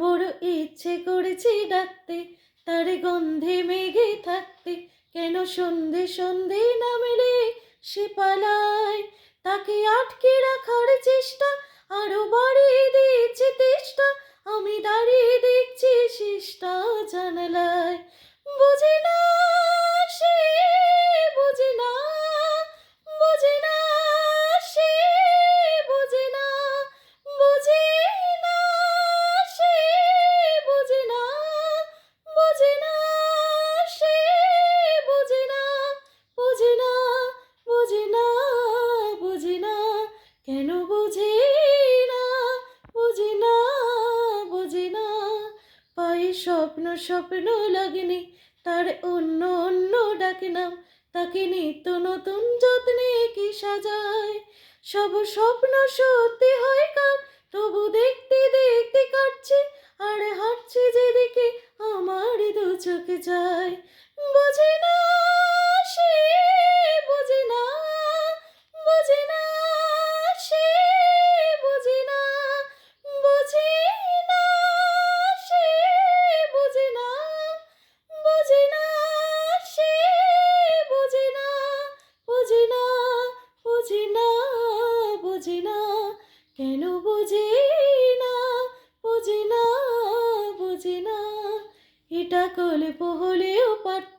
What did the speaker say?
বড় ইচ্ছে করেছে ডাকতে, তার গন্ধে মেঘে থাকতে। কেন সন্ধে সন্ধে নামলে সে পালায়, তাকে আটকে রাখার চেষ্টা আরো বাড়িয়ে দিয়েছে তেষ্টা। আমি দাঁড়িয়ে দেখছি শেষটা জানালায়। বোঝে না সে, বোঝে না, বোঝে না সে, বোঝে না, বোঝে না সে, বোঝে না, বোঝে না সে, বোঝে না, বোঝে না, বোঝে না, বোঝে না, কেন বোঝে না, বোঝে না, বোঝে না। পায়ে স্বপ্ন স্বপ্ন লাগেনি, তার অন্য অন্য ডাকে নাম। তাকে নিত্য নতুন যত্নে কি সাজায়, সব স্বপ্ন সত্যি হয় কার। তবু দেখতে দেখতে কাটছে, আর হাঁটছে যেদিকে আমার দু চোখে যায়। বোঝে না সে, বোঝে না, বোঝে না সে, বোঝে না, বোঝে না সে, বোঝে না, বোঝে না সে, বোঝে না, বোঝে না, বোঝে না, বোঝে না, কেন বোঝে না, বোঝে না, বোঝে না। এটা গল্প হলেও পারত